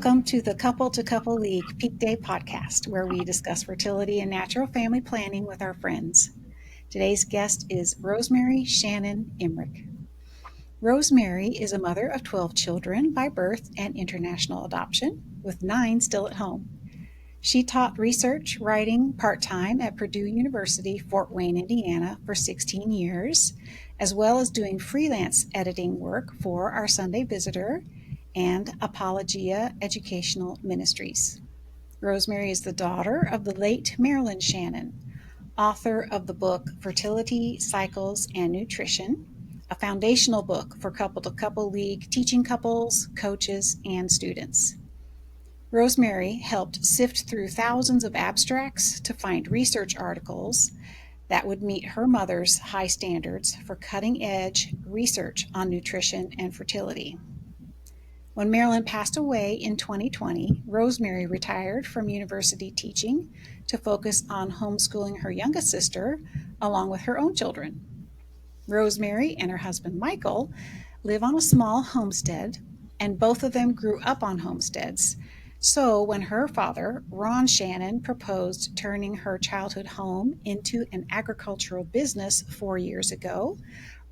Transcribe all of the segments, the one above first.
Welcome to the Couple to Couple League PeakDay podcast, where we discuss fertility and natural family planning with our friends. Today's guest is Rosemary Shannon Imrick. Rosemary is a mother of 12 children by birth and international adoption, with 9 still at home. She taught research writing part-time at Purdue University, Fort Wayne, Indiana for 16 years, as well as doing freelance editing work for Our Sunday Visitor and Apologia Educational Ministries. Rosemary is the daughter of the late Marilyn Shannon, author of the book Fertility, Cycles, and Nutrition, a foundational book for couple-to-couple league teaching couples, coaches, and students. Rosemary helped sift through thousands of abstracts to find research articles that would meet her mother's high standards for cutting-edge research on nutrition and fertility. When Marilyn passed away in 2020, Rosemary retired from university teaching to focus on homeschooling her youngest sister along with her own children. Rosemary and her husband Michael live on a small homestead, and both of them grew up on homesteads. So when her father, Ron Shannon, proposed turning her childhood home into an agricultural business 4 years ago,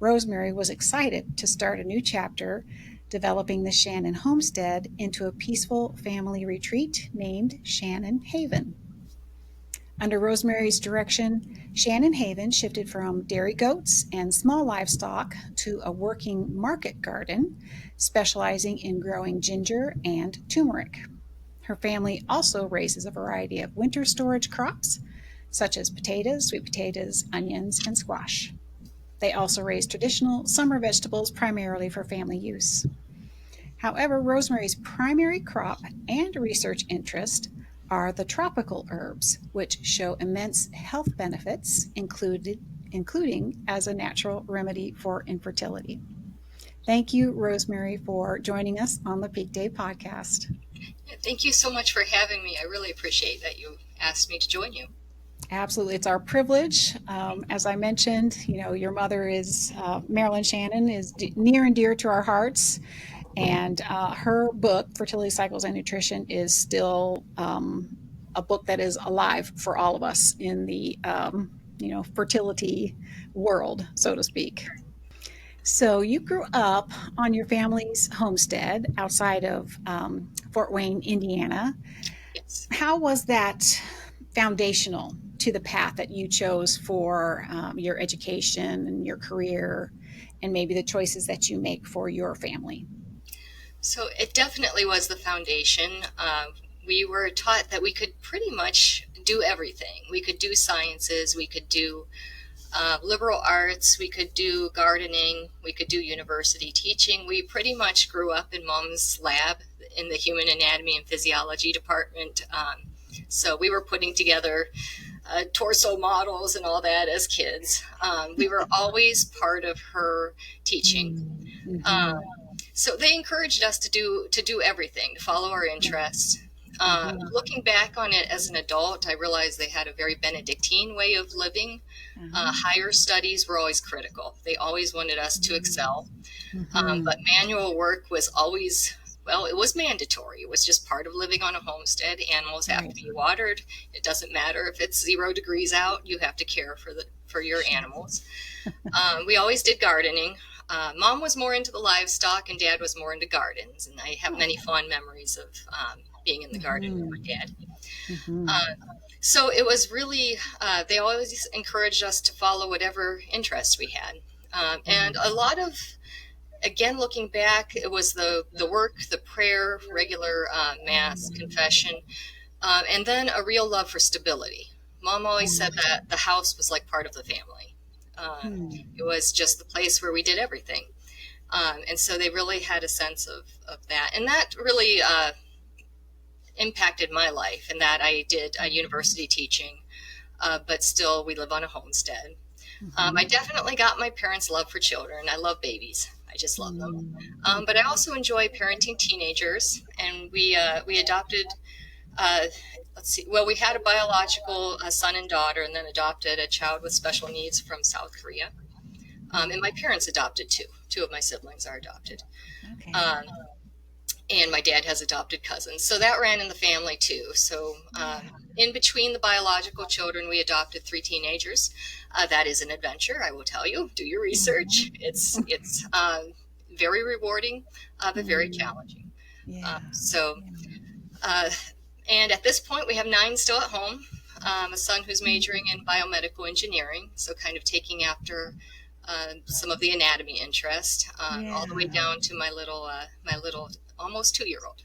Rosemary was excited to start a new chapter, developing the Shannon homestead into a peaceful family retreat named Shannon Haven. Under Rosemary's direction, Shannon Haven shifted from dairy goats and small livestock to a working market garden, specializing in growing ginger and turmeric. Her family also raises a variety of winter storage crops, such as potatoes, sweet potatoes, onions, and squash. They also raise traditional summer vegetables primarily for family use. However, Rosemary's primary crop and research interest are the tropical herbs, which show immense health benefits, including as a natural remedy for infertility. Thank you, Rosemary, for joining us on the PeakDay podcast. Thank you so much for having me. I really appreciate that you asked me to join you. Absolutely. It's our privilege. As I mentioned, your mother is Marilyn Shannon, is near and dear to our hearts. And her book, Fertility, Cycles, and Nutrition, is still a book that is alive for all of us in the, fertility world, so to speak. So you grew up on your family's homestead outside of Fort Wayne, Indiana. Yes. How was that foundational to the path that you chose for your education and your career, and maybe the choices that you make for your family? So it definitely was the foundation. We were taught that we could pretty much do everything. We could do sciences, we could do liberal arts, we could do gardening, we could do university teaching. We pretty much grew up in Mom's lab in the human anatomy and physiology department. So we were putting together torso models and all that as kids. We were always part of her teaching. Mm-hmm. So they encouraged us to do everything, to follow our interests. Looking back on it as an adult, I realized they had a very Benedictine way of living. Higher studies were always critical. They always wanted us to excel. But manual work was always, it was mandatory. It was just part of living on a homestead. Animals have to be watered. It doesn't matter if it's 0 degrees out, you have to care for your animals. We always did gardening. Mom was more into the livestock and Dad was more into gardens. And I have many fond memories of being in the garden with my dad. So it was really, they always encouraged us to follow whatever interest we had. And a lot of, again, looking back, it was the work, the prayer, regular mass, confession, and then a real love for stability. Mom always said that the house was like part of the family. It was just the place where we did everything. And so they really had a sense of that. And that really impacted my life in that I did university teaching, but still we live on a homestead. I definitely got my parents' love for children. I love babies. I just love them. But I also enjoy parenting teenagers. And we adopted, we had a biological son and daughter, and then adopted a child with special needs from South Korea. And my parents adopted two. Two of my siblings are adopted. Okay. and my dad has adopted cousins. So that ran in the family too. So in between the biological children, we adopted 3 teenagers. That is an adventure, I will tell you. Do your research. It's very rewarding, but very challenging. Yeah. So, uh, and at this point, we have 9 still at home. A son who's majoring in biomedical engineering, so kind of taking after some of the anatomy interest, all the way down to my little almost 2-year-old.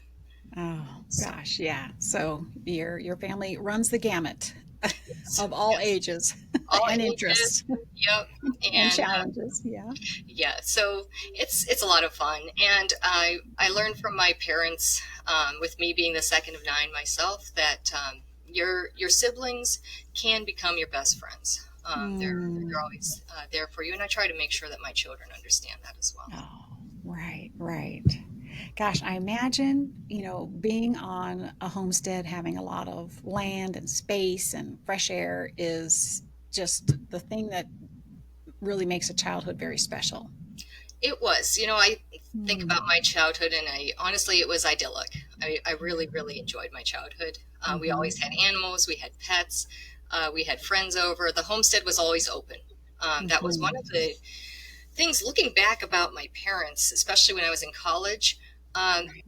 Oh So, gosh, yeah. So your family runs the gamut yes, of all yes, ages all and ages. interests Yep, and and challenges. Yeah. yeah, so it's a lot of fun, and I learned from my parents, with me being the second of 9 myself, that your siblings can become your best friends. They're Mm. always there for you, and I try to make sure that my children understand that as well. Oh, right, right. Gosh, I imagine, being on a homestead, having a lot of land and space and fresh air is just the thing that really makes a childhood very special. It was, I think about Mm. my childhood, and I honestly, it was idyllic. I really, really enjoyed my childhood. We Mm-hmm. always had animals, we had pets, we had friends over. The homestead was always open. That was one Mm-hmm. of the things looking back about my parents, especially when I was in college. Um, Right.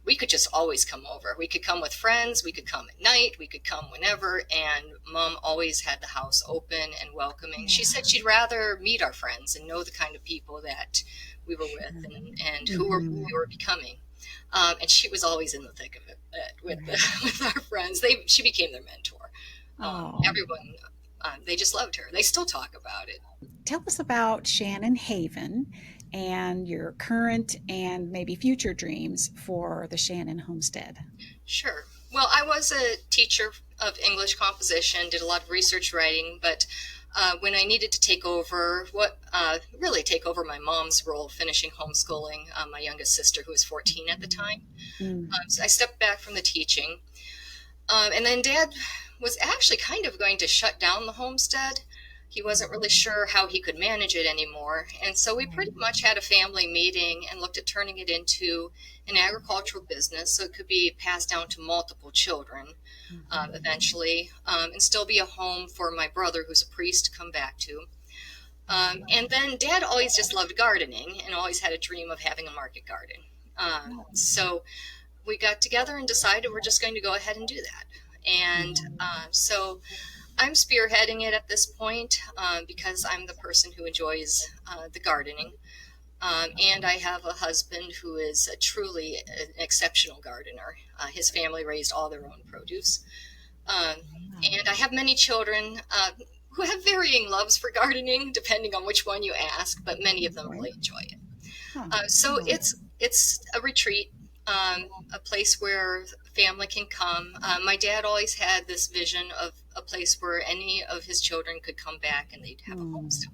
we could just always come over. We could come with friends, we could come at night, we could come whenever, and mom always had the house open and welcoming. She Yeah. said she'd rather meet our friends and know the kind of people that we were with, and Mm-hmm. we were becoming. And she was always in the thick of it with Right. with our friends. She became their mentor. Oh, Everyone, they just loved her. They still talk about it. tell us about Shannon Haven and your current and maybe future dreams for the Shannon homestead. Sure. Well, I was a teacher of English composition, did a lot of research writing, but when I needed to take over, really take over my mom's role, finishing homeschooling my youngest sister, who was 14 at the time, Mm. so I stepped back from the teaching. And then Dad was actually kind of going to shut down the homestead. He wasn't really sure how he could manage it anymore. And so we pretty much had a family meeting and looked at turning it into an agricultural business so it could be passed down to multiple children eventually, and still be a home for my brother, who's a priest, to come back to. And then Dad always just loved gardening and always had a dream of having a market garden. So we got together and decided we're just going to go ahead and do that. And so I'm spearheading it at this point because I'm the person who enjoys the gardening. And I have a husband who is truly an exceptional gardener. His family raised all their own produce. Um, and I have many children who have varying loves for gardening, depending on which one you ask, but many of them Right. really enjoy it. Huh. So it's a retreat, a place where family can come. My dad always had this vision of a place where any of his children could come back and they'd have a home Mm. still,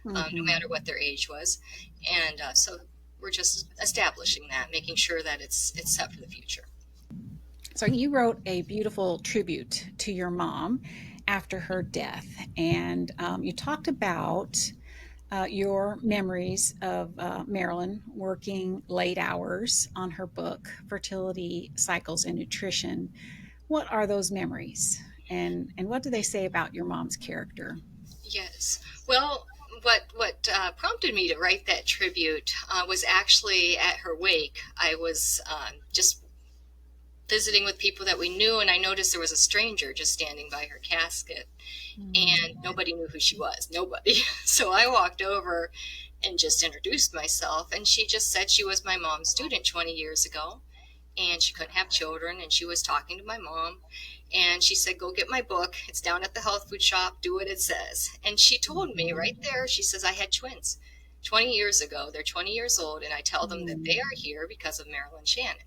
no Mhm. matter what their age was. And so we're just establishing that, making sure that it's set for the future. So you wrote a beautiful tribute to your mom after her death, and you talked about your memories of Marilyn working late hours on her book, Fertility, Cycles, and Nutrition. What are those memories? And what do they say about your mom's character? Yes. Well, what prompted me to write that tribute was actually at her wake. I was just visiting with people that we knew, and I noticed there was a stranger just standing by her casket, and Mm. nobody knew who she was. Nobody. So I walked over and just introduced myself, and she just said she was my mom's student 20 years ago, and she couldn't have children, and she was talking to my mom, and she said, "Go get my book. It's down at the health food shop. Do what it says." And she told me right there, she says, "I had twins 20 years ago. They're 20 years old, and I tell them that they Mm. are here because of Marilyn Shannon."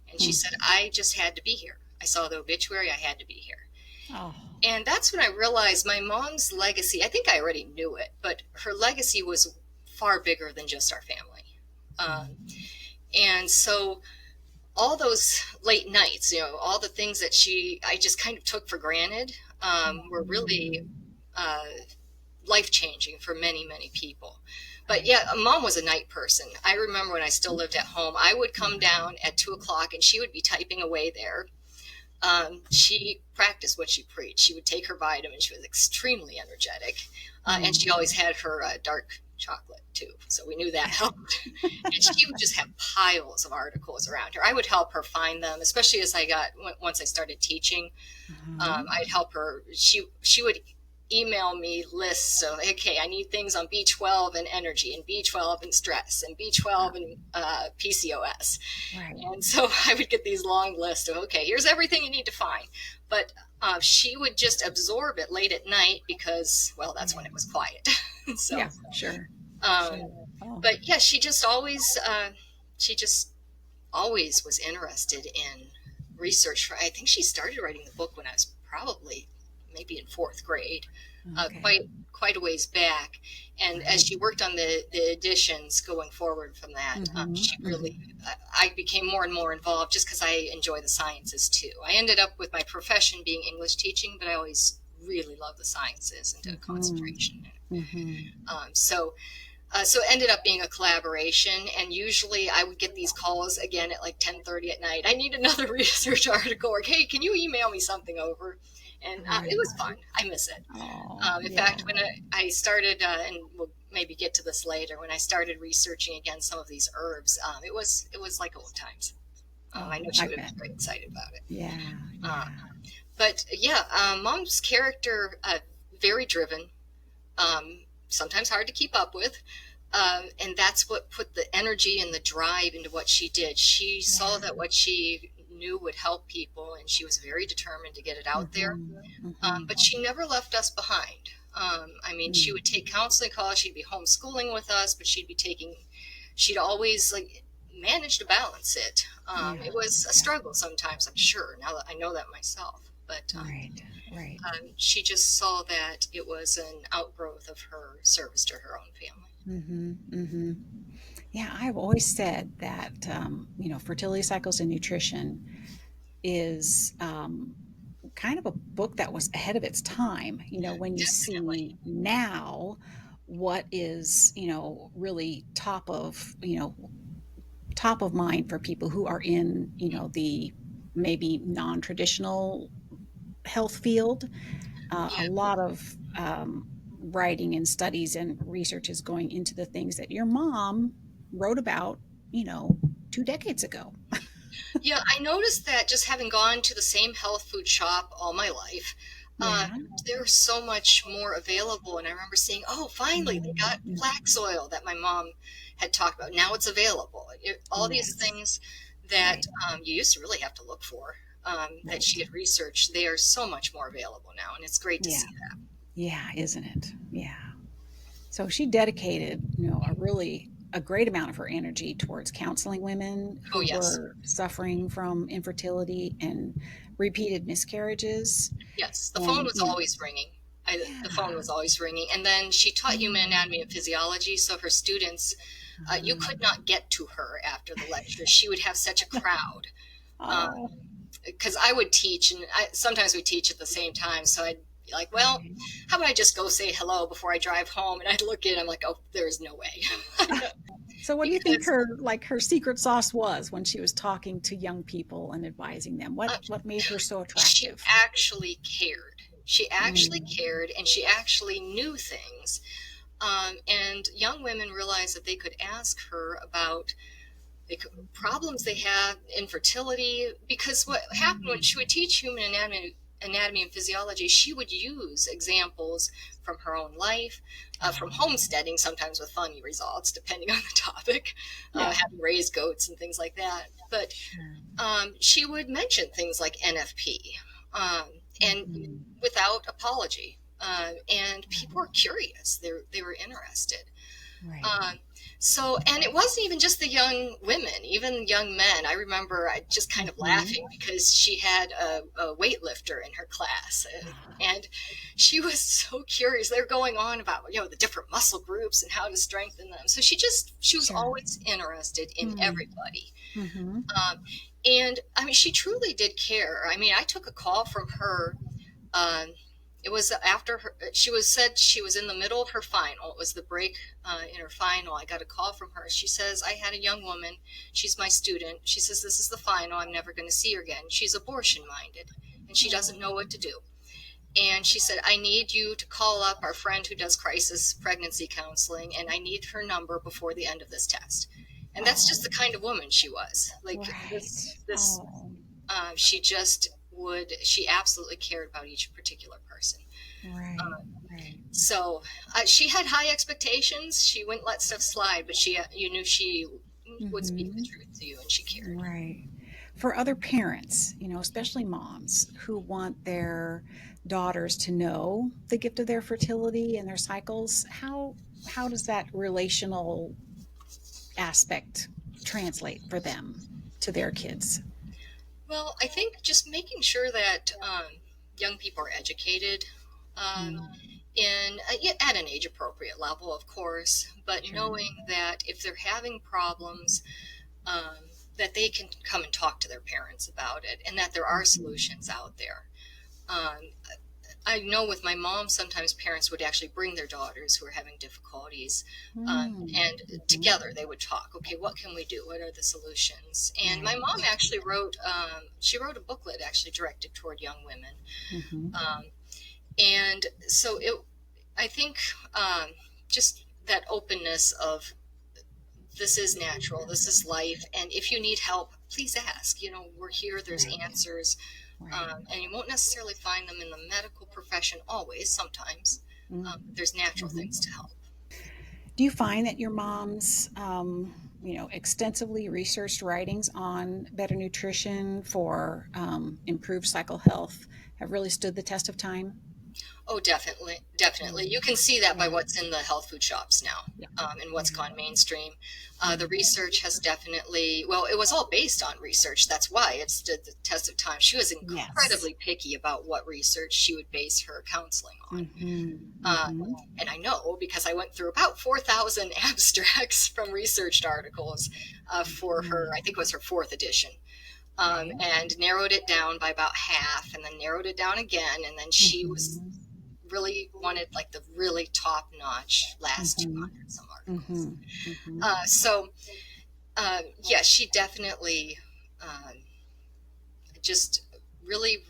And she Mm. said, "I just had to be here. I saw the obituary. I had to be here." Oh. And that's when I realized my mom's legacy. I think I already knew it, but her legacy was far bigger than just our family. Um, and so all those late nights, all the things that I just kind of took for granted, were really Mm. uh, life changing for many, many people. But yeah, Mom was a night person. I remember when I still lived at home, I would come down at 2 o'clock and she would be typing away there. She practiced what she preached. She would take her vitamins. She was extremely energetic. And she always had her dark chocolate too. So we knew that helped. And she would just have piles of articles around her. I would help her find them, especially as once I started teaching. I'd help her. She would email me lists of, okay, I need things on B12 and energy, and B12 and stress, and B12 and PCOS. Right. And so I would get these long lists of, okay, here's everything you need to find. But she would just absorb it late at night because, well, that's when it was quiet. So, yeah, sure. But yeah, she just always was interested in research. I think she started writing the book when I was probably maybe in fourth grade, quite a ways back. And as she worked on the editions going forward from that, she really, I became more and more involved just because I enjoy the sciences too. I ended up with my profession being English teaching, but I always really loved the sciences and did concentration. So it ended up being a collaboration, and usually I would get these calls again at like 10:30 at night. I need another research article, or hey, can you email me something over? And it was fun. I miss it. In fact, when I started, and we'll maybe get to this later, when I started researching again some of these herbs, it was like old times. I know she would have been very excited about it. Yeah. But yeah, Mom's character, very driven, sometimes hard to keep up with. And that's what put the energy and the drive into what she did. She saw that what she knew would help people, and she was very determined to get it out there. But she never left us behind. I mean, she would take counseling calls. She'd be homeschooling with us, but she'd always manage to balance it. It was a struggle sometimes, I'm sure. Now that I know that myself. But right. She just saw that it was an outgrowth of her service to her own family. Yeah, I've always said that, Fertility Cycles and Nutrition is kind of a book that was ahead of its time. When you see now what is, really top of mind for people who are in, the maybe non-traditional health field. A lot of writing and studies and research is going into the things that your mom wrote about, 2 decades ago. Yeah, I noticed that just having gone to the same health food shop all my life, there's so much more available. And I remember seeing, finally, they got flax oil that my mom had talked about. Now it's available. All these things that you used to really have to look for, that she had researched, they are so much more available now. And it's great to see that. Yeah, isn't it? Yeah. So she dedicated, a great amount of her energy towards counseling women who were suffering from infertility and repeated miscarriages. Yes, the phone was always ringing. The phone was always ringing. And then she taught human anatomy and physiology, so her students, you could not get to her after the lecture. She would have such a crowd. Because I would teach, and sometimes we teach at the same time, so I'd be like, well, how about I just go say hello before I drive home? And I'd look in, I'm like, oh, there's no way. So what do you think her secret sauce was when she was talking to young people and advising them? What made her so attractive? She actually cared. She actually cared, and she actually knew things. And young women realized that they could ask her about problems they have, infertility, because what happened when she would teach human anatomy and physiology, she would use examples from her own life, from homesteading, sometimes with funny results, depending on the topic, having raised goats and things like that. But she would mention things like NFP, and without apology. And people were curious. They were interested. Right. And it wasn't even just the young women, even young men. I remember just kind of laughing because she had a weightlifter in her class, and she was so curious. They're going on about, the different muscle groups and how to strengthen them. So she was always interested in everybody. And I mean, she truly did care. I mean, I took a call from her. It was after she said she was in the middle of her final. It was the break in her final. I got a call from her. She says, I had a young woman. She's my student. She says, this is the final. I'm never going to see her again. She's abortion minded and she doesn't know what to do. And she said, I need you to call up our friend who does crisis pregnancy counseling, and I need her number before the end of this test. And that's just the kind of woman she was. Like she just she absolutely cared about each particular person. Right. So she had high expectations. She wouldn't let stuff slide, but you knew she would speak the truth to you, and she cared. Right. For other parents, especially moms who want their daughters to know the gift of their fertility and their cycles, how does that relational aspect translate for them to their kids? Well, I think just making sure that young people are educated at an age appropriate level, of course, but knowing that if they're having problems, that they can come and talk to their parents about it, and that there are solutions out there. I know with my mom, sometimes parents would actually bring their daughters who are having difficulties, and together they would talk. Okay, what can we do? What are the solutions? And my mom actually wrote a booklet actually directed toward young women. And so I think just that openness of this is natural, this is life, and if you need help, please ask. We're here, there's answers. And you won't necessarily find them in the medical profession always. Sometimes there's natural things to help. Do you find that your mom's, extensively researched writings on better nutrition for improved cycle health have really stood the test of time? Oh, definitely. You can see that by what's in the health food shops now, and what's gone mainstream. The research has definitely, it was all based on research. That's why it stood the test of time. She was incredibly picky about what research she would base her counseling on. And I know because I went through about 4,000 abstracts from researched articles for her, I think it was her 4th edition. And narrowed it down by about half, and then narrowed it down again. And then she was really wanted like the really top notch last 200 some articles. She definitely just really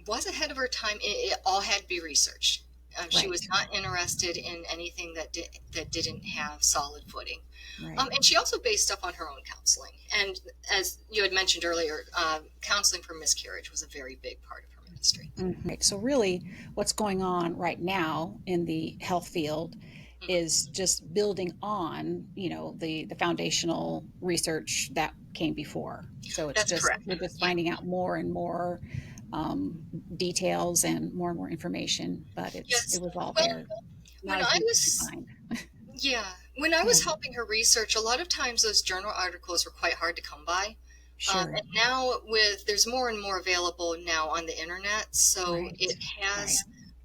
was ahead of her time. It all had to be researched. She was not interested in anything that didn't have solid footing. And she also based stuff on her own counseling. And as you had mentioned earlier, counseling for miscarriage was a very big part of her ministry. Right. So really what's going on right now in the health field is just building on, the foundational research that came before. So it's we're just finding out more and more details and more information, but it was all there. When I was helping her research, a lot of times those journal articles were quite hard to come by. And now there's more and more available now on the internet, so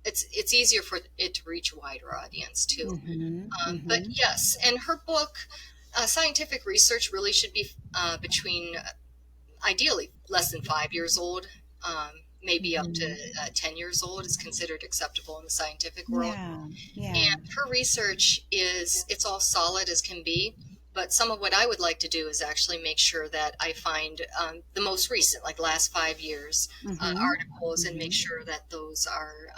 it's easier for it to reach a wider audience too. But yes, and her book, scientific research really should be between ideally less than 5 years old. Maybe up to 10 years old is considered acceptable in the scientific world. And her research it's all solid as can be. But some of what I would like to do is actually make sure that I find the most recent, like last 5 years, articles, and make sure that those are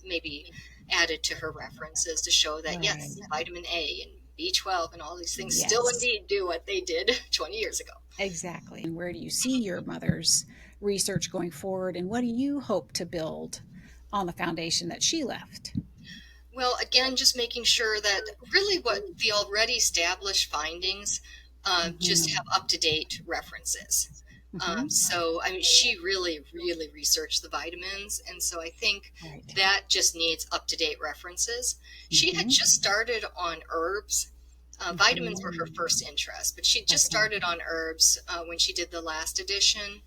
maybe added to her references to show that, yes, vitamin A and B12 and all these things still indeed do what they did 20 years ago. Exactly. And where do you see your mother's research going forward, and what do you hope to build on the foundation that she left? Well, again, just making sure that really what the already established findings just have up-to-date references. So, I mean, she really, really researched the vitamins, and so I think that just needs up-to-date references. She had just started on herbs. Vitamins were her first interest, but she just started on herbs when she did the last edition.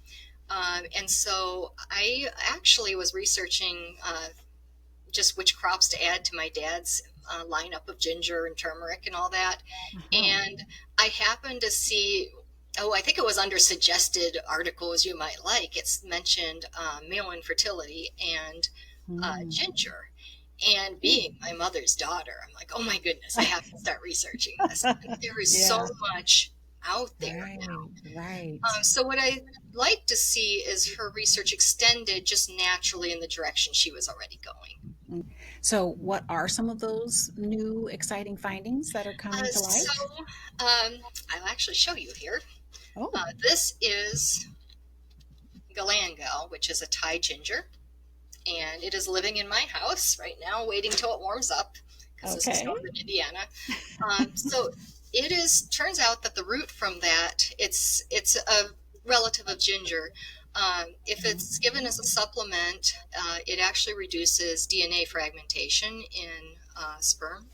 And so I actually was researching just which crops to add to my dad's lineup of ginger and turmeric and all that. And I happened to see, I think it was under suggested articles you might like. It's mentioned male infertility and ginger. And being my mother's daughter, I'm like, oh my goodness, I have to start researching this. And there is so Yeah. much out there Right. now. Right. So what I like to see is her research extended just naturally in the direction she was already going. So, what are some of those new exciting findings that are coming to So light? I'll actually show you here. Oh, This is galangal, which is a Thai ginger, and it is living in my house right now, waiting till it warms up because this is okay. northern Indiana. So it is. Turns out that the root from that it's a relative of ginger. If it's given as a supplement, it actually reduces DNA fragmentation in sperm,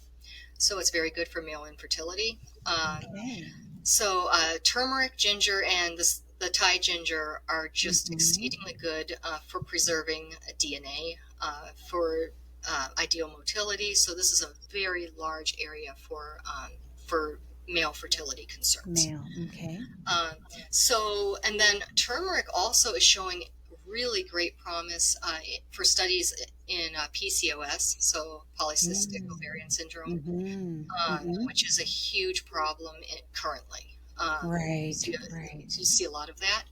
so it's very good for male infertility. Okay. So turmeric, ginger, and the Thai ginger are just Mhm. exceedingly good for preserving DNA, for ideal motility. So this is a very large area for male fertility concerns. Male. Okay. Um, and then turmeric also is showing really great promise for studies in PCOS, so polycystic Mm. ovarian syndrome, Mhm. Mhm. which is a huge problem currently. Right. You Right. see a lot of that,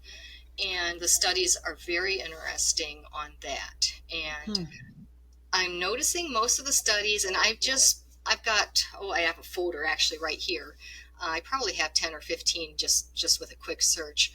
and the studies are very interesting on that. And Hmm. I'm noticing most of the studies, and I've got I have a folder actually right here. I probably have 10 or 15 just with a quick search.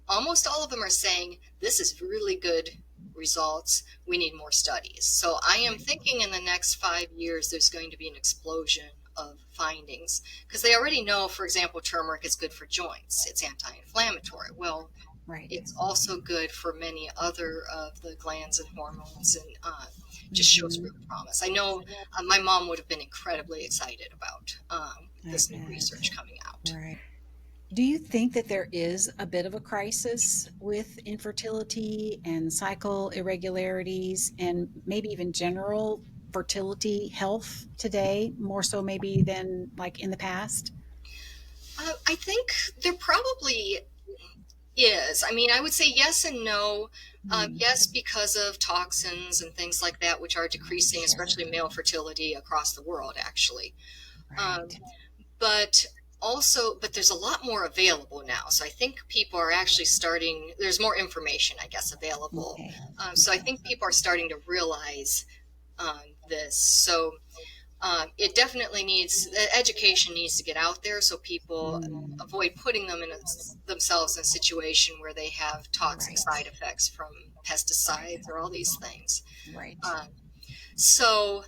Almost all of them are saying this is really good results. We need more studies. So I am Right. thinking in the next 5 years there's going to be an explosion of findings because they already know, for example, turmeric is good for joints. It's anti-inflammatory. Well, Right. it's also good for many other of the glands and hormones, and just shows real Mhm. promise. I know my mom would have been incredibly excited about I this new bet. research coming out. Right. Do you think that there is a bit of a crisis with infertility and cycle irregularities and maybe even general fertility health today, more so maybe than like in the past? I think there probably is. I mean, I would say yes and no. Hmm. Yes, because of toxins and things like that, which are decreasing, Sure. especially male fertility across the world, actually. Um, Right. but but there's a lot more available now. So I think people are actually starting, there's more information, I guess, available. Okay. So I Okay. think people are starting to realize this. So it definitely needs education needs to get out there so people Mm, avoid putting themselves in a situation where they have toxic right. side effects from Right. pesticides or all these things. Right. Um, so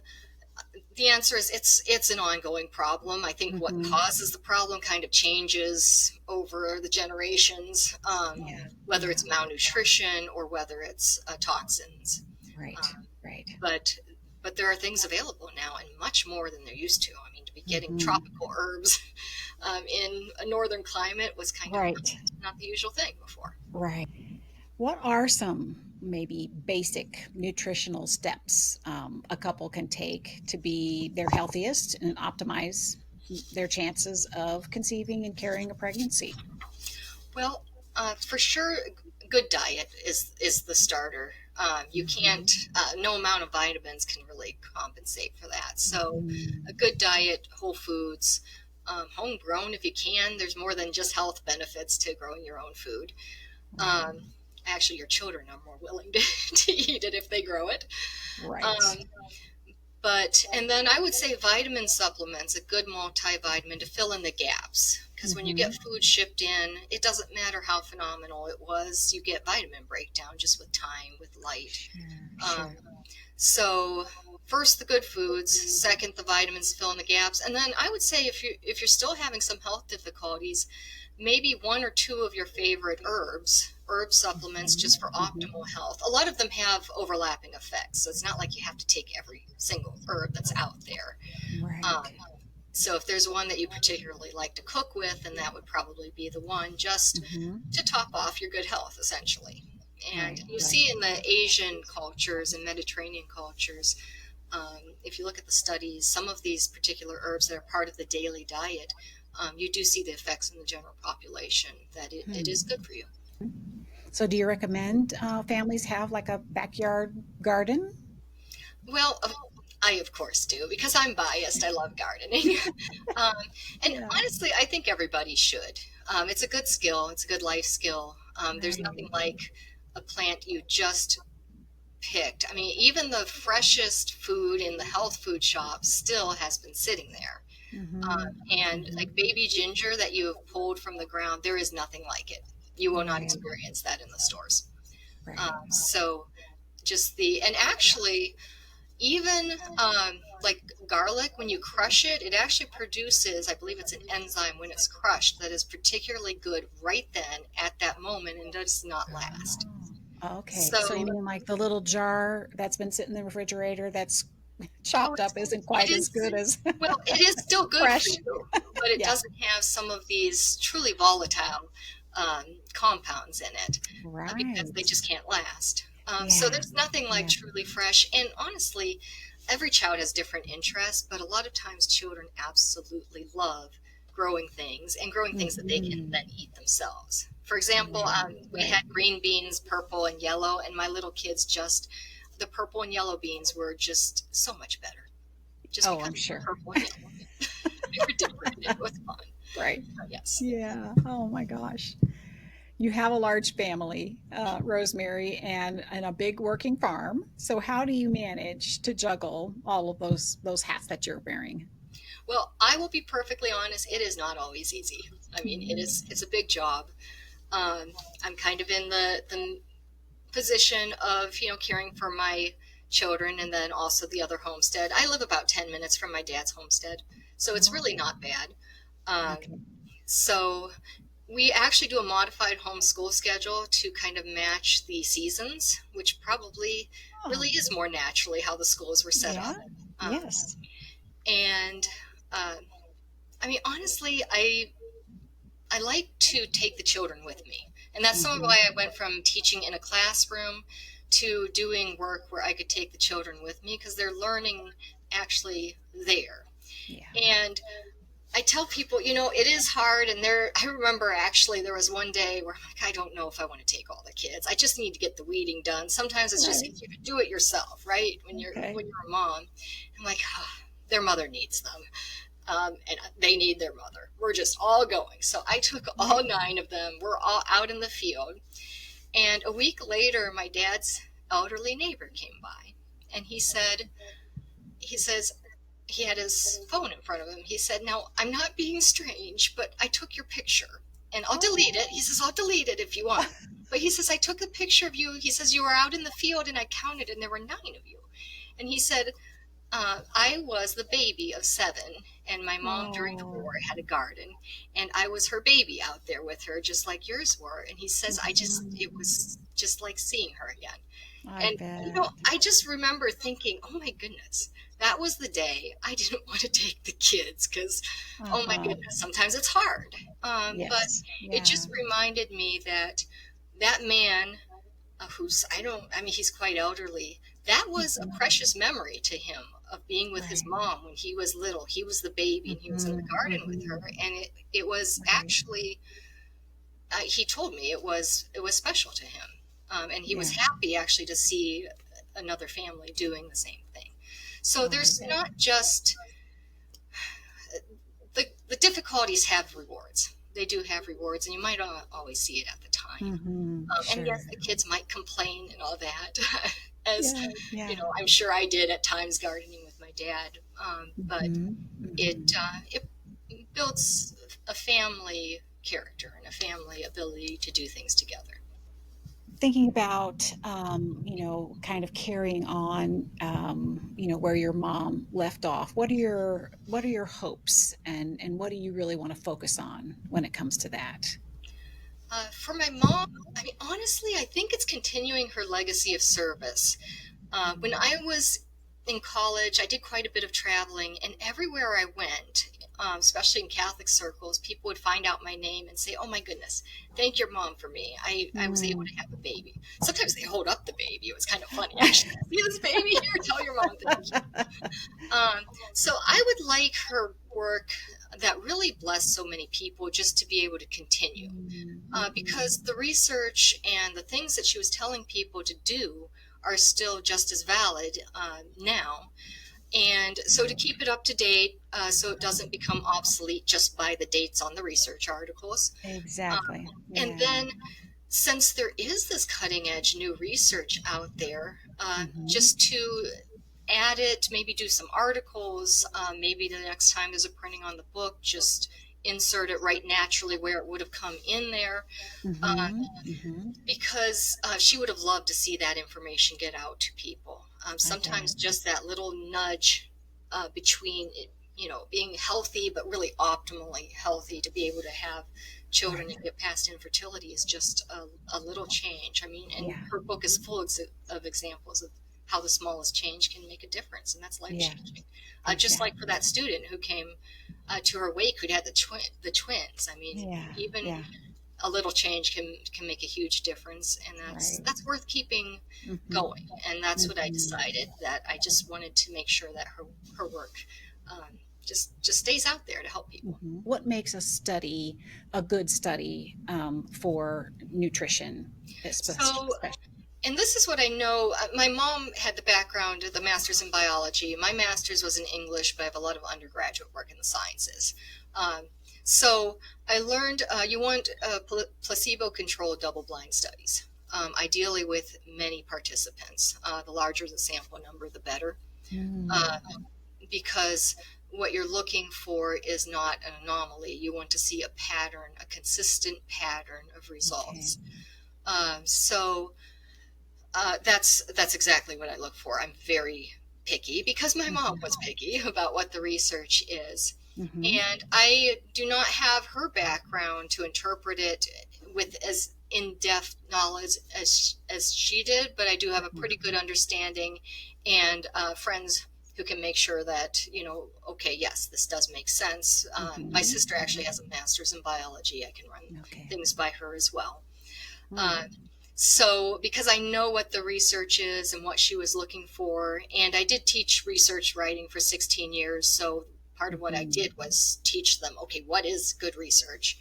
the answer is it's an ongoing problem. I think what Hmm. causes the problem kind of changes over the generations, Yeah. whether Yeah. it's malnutrition or whether it's toxins. Right. Um, Right. but there are things available now and much more than there used to. I mean, to be getting Hmm. tropical herbs in a northern climate was kind of Right. not the usual thing before. Right. What are some maybe basic nutritional steps a couple can take to be their healthiest and optimize their chances of conceiving and carrying a pregnancy? Well, for sure, good diet is the starter. You can't, Hmm. no amount of vitamins can really compensate for that. So, a Hmm. good diet, whole foods, homegrown if you can. There's more than just health benefits to growing your own food. Right. Um, Actually, your children are more willing to eat it if they grow it. Right. Um, and then I would say vitamin supplements, a good multivitamin to fill in the gaps. Because when you Hmm. get food shipped in, it doesn't matter how phenomenal it was, you get vitamin breakdown just with time, with light. Sure. Um, Sure. so first the good foods, second the vitamins to fill in the gaps, and then I would say if you're still having some health difficulties, maybe one or two of your favorite herb supplements Hmm. just for optimal Hmm. health. A lot of them have overlapping effects, so it's not like you have to take every single herb that's out there. Right. Um, so if there's one that you particularly like to cook with, then that would probably be the one just Hmm. to top off your good health, essentially. And Right. you Right. see in the Asian cultures and Mediterranean cultures, if you look at the studies, some of these particular herbs that are part of the daily diet, you do see the effects in the general population that it is Hmm. good for you. So, do you recommend families have like a backyard garden? Well, I of course do because I'm biased. I love gardening. um, and Yeah. honestly, I think everybody should. It's a good skill. It's a good life skill. There's nothing Right. like a plant you just picked. I mean, even the freshest food in the health food shop still has been sitting there. Mm-hmm. And like Mm-hmm. baby ginger that you have pulled from the ground, there is nothing like it. You will not Right. experience that in the stores. Right. So just and actually, even like garlic, when you crush it, it actually produces, I believe it's an enzyme when it's crushed that is particularly good right then at that moment and does not last. Oh, okay. So you So, mean like the little jar that's been sitting in the refrigerator that's oh, chopped up isn't it quite as is, good as well, it is still good for fresh? you, but it Yeah. doesn't have some of these truly volatile compounds in it because they Right. just can't last. So Yeah. there's nothing like Yeah. truly fresh. And honestly, every child has different interests, but a lot of times children absolutely love growing things and growing things that they can Mm-hmm. then eat themselves. For example, Right. we Right. had green beans, purple and yellow, and my little kids the purple and yellow beans were just so much better just Oh, because I'm they were sure. purple and yellow. They were different. It was fun. Right. Yes. Yeah. Oh my gosh. You have a large family, Rosemary, and a big working farm. So how do you manage to juggle all of those hats that you're wearing? Well, I will be perfectly honest. It is not always easy. I mean, Mm-hmm. it's a big job. I'm kind of in the position of, caring for my children and then also the other homestead. I live about 10 minutes from my dad's homestead, so it's really Oh, not bad. Um, okay. so we actually do a modified homeschool schedule to kind of match the seasons, which probably Oh, really is more naturally how the schools were set yeah. up. Um, Yes. and uh, I mean, honestly, I like to take the children with me. And that's some of Mm-hmm. why I went from teaching in a classroom to doing work where I could take the children with me because they're learning actually there. Yeah. And I tell people, it is hard. And I remember actually there was one day where I'm like, I don't know if I want to take all the kids. I just need to get the weeding done. Sometimes it's just Right. easier to do it yourself, right? Okay. When you're a mom, I'm like, oh, their mother needs them. And they need their mother. We're just all going. So I took all Right. 9 of them. We're all out in the field. And a week later, my dad's elderly neighbor came by and he says, he had his phone in front of him. He said, "Now, I'm not being strange, but I took your picture and I'll delete it." Oh. He says, "I'll delete it if you want." But he says, "I took a picture of you." He says, "You were out in the field and I counted and there were 9 of you." And he said, I was the baby of 7, and my mom during the war Oh. had a garden, and I was her baby out there with her, just like yours were. And he says, it Mhm. was just like seeing her again. I And, bet. I just remember thinking, oh my goodness, that was the day I didn't want to take the kids because, oh my Uh-huh. goodness, sometimes it's hard. But Yes. it Yeah. just reminded me that that man I mean, he's quite elderly. That was a Mhm. precious memory to him of being with his Right. mom when he was little. He was the baby and he was in the Mhm. garden with her. Mhm. And it was Right. actually, he told me it was special to him. And he was Yeah. happy actually to see another family doing the same thing. So Oh, I there's bet. not just the difficulties have rewards. They do have rewards, and you might not always see it at the time. Mhm. And Sure. yes, the kids might complain and all that, as Yeah. Yeah. I'm sure I did at times gardening with my dad. But Mhm. Mhm. it builds a family character and a family ability to do things together. Thinking about, kind of carrying on, where your mom left off. What are your hopes, and what do you really want to focus on when it comes to that? For my mom, I mean, honestly, I think it's continuing her legacy of service. When I was in college, I did quite a bit of traveling, and everywhere I went, especially in Catholic circles, people would find out my name and say, "Oh my goodness, thank your mom for me. I was able Mm. to have a baby." Sometimes they hold up the baby. It was kind of funny, actually. "See this baby here? Tell your mom thank you." So I would like her work that really blessed so many people just to be able to continue Mhm. because the research and the things that she was telling people to do are still just as valid now. And so to keep it up to date, so it doesn't become obsolete just by the dates on the research articles. Exactly. And Yeah. then, since there is this cutting edge new research out there, just to add it, maybe do some articles, maybe the next time there's a printing on the book, just insert it right naturally where it would have come in there. Because she would have loved to see that information get out to people. Sometimes just that little nudge between, being healthy, but really optimally healthy to be able to have children and get past infertility is just a little change. I mean, and her book is full of examples of how the smallest change can make a difference, and that's life changing. Just like for that student who came to her wake who'd had the twins. I mean, even a little change can make a huge difference, and that's worth keeping going. And that's what I decided, that I just wanted to make sure that her work just stays out there to help people. What makes a study a good study for nutrition? So, and this is what I know. My mom had the background, the master's in biology. My master's was in English, but I have a lot of undergraduate work in the sciences. So I learned you want placebo-controlled double-blind studies, ideally with many participants. The larger the sample number, the better, because what you're looking for is not an anomaly. You want to see a pattern, a consistent pattern of results. So that's exactly what I look for. I'm very picky because my mom was picky about what the research is. And I do not have her background to interpret it with as in-depth knowledge as she did, but I do have a pretty good understanding, and friends who can make sure that, okay, yes, this does make sense. My sister actually has a master's in biology. I can run things by her as well. So because I know what the research is and what she was looking for, and I did teach research writing for 16 years, so part of what I did was teach them, okay, what is good research?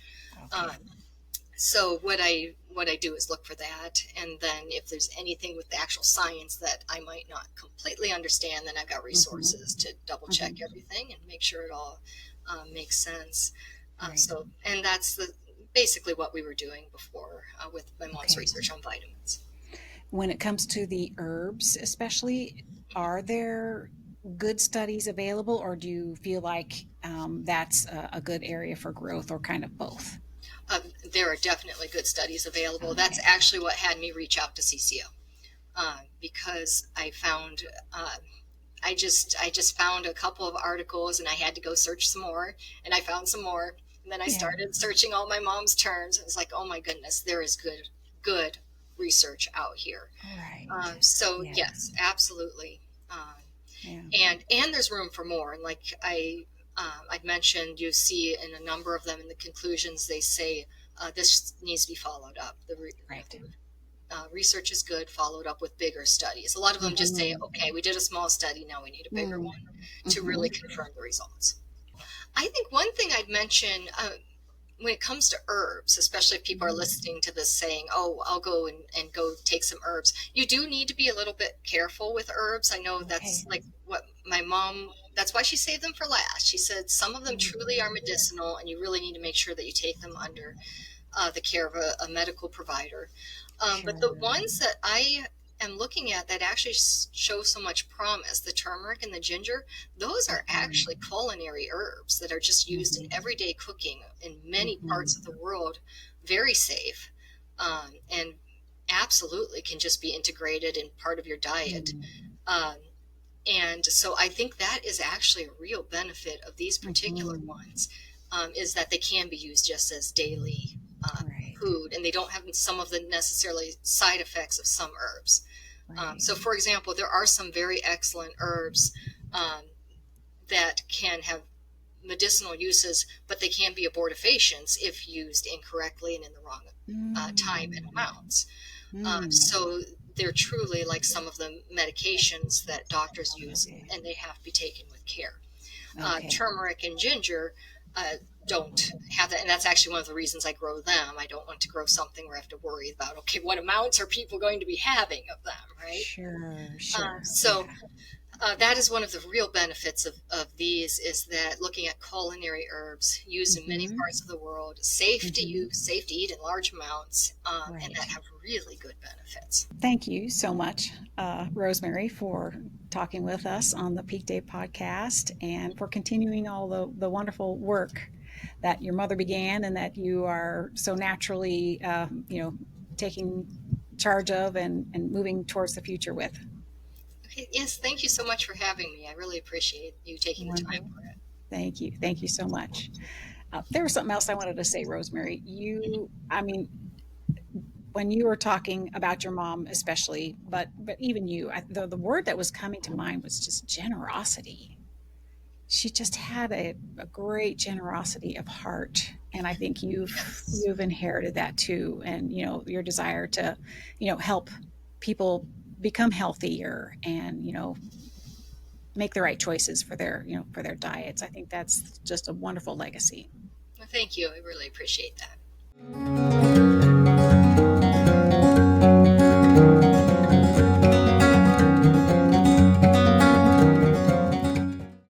So what I do is look for that, and then if there's anything with the actual science that I might not completely understand, then I've got resources to double check everything and make sure it all makes sense. So, and that's basically what we were doing before with my mom's research on vitamins. When it comes to the herbs, especially, are there good studies available, or do you feel like that's a good area for growth, or kind of both? There are definitely good studies available. That's actually what had me reach out to CCO, because I found I just found a couple of articles, and I had to go search some more, and I found some more, and then I started searching all my mom's terms. It was like, oh my goodness, there is good research out here. So yes, absolutely. And there's room for more. And like I'd mentioned, you see in a number of them in the conclusions, they say this needs to be followed up. The research is good, followed up with bigger studies. A lot of them just say, okay, we did a small study, now we need a bigger one to really confirm the results. I think one thing I'd mention when it comes to herbs, especially if people are listening to this saying, oh, I'll go and go take some herbs. You do need to be a little bit careful with herbs. I know that's like what my mom, that's why she saved them for last. She said some of them truly are medicinal, and you really need to make sure that you take them under the care of a medical provider. But the ones that I am looking at that actually show so much promise, the turmeric and the ginger, those are actually culinary herbs that are just used in everyday cooking in many parts of the world, very safe, and absolutely can just be integrated in part of your diet. And so I think that is actually a real benefit of these particular ones, is that they can be used just as daily food, and they don't have some of the necessarily side effects of some herbs. So for example, there are some very excellent herbs that can have medicinal uses, but they can be abortifacients if used incorrectly and in the wrong time and amounts. So they're truly like some of the medications that doctors use, and they have to be taken with care. Turmeric and ginger, don't have that. And that's actually one of the reasons I grow them. I don't want to grow something where I have to worry about, okay, what amounts are people going to be having of them, right? Sure, sure. So that is one of the real benefits of these, is that looking at culinary herbs used in many parts of the world, safe to use, safe to eat in large amounts, and that have really good benefits. Thank you so much, Rosemary, for talking with us on the PeakDay podcast and for continuing all the wonderful work that your mother began and that you are so naturally, taking charge of and moving towards the future with. Okay, yes, thank you so much for having me. I really appreciate you taking the time Wonderful. for it. Thank you. Thank you so much. There was something else I wanted to say, Rosemary. I mean, when you were talking about your mom, especially, but even you, the word that was coming to mind was just generosity. She just had a great generosity of heart, and I think Yes. you've inherited that too, and your desire to help people become healthier and make the right choices for their diets. I think that's just a wonderful legacy. Well, thank you. I really appreciate that.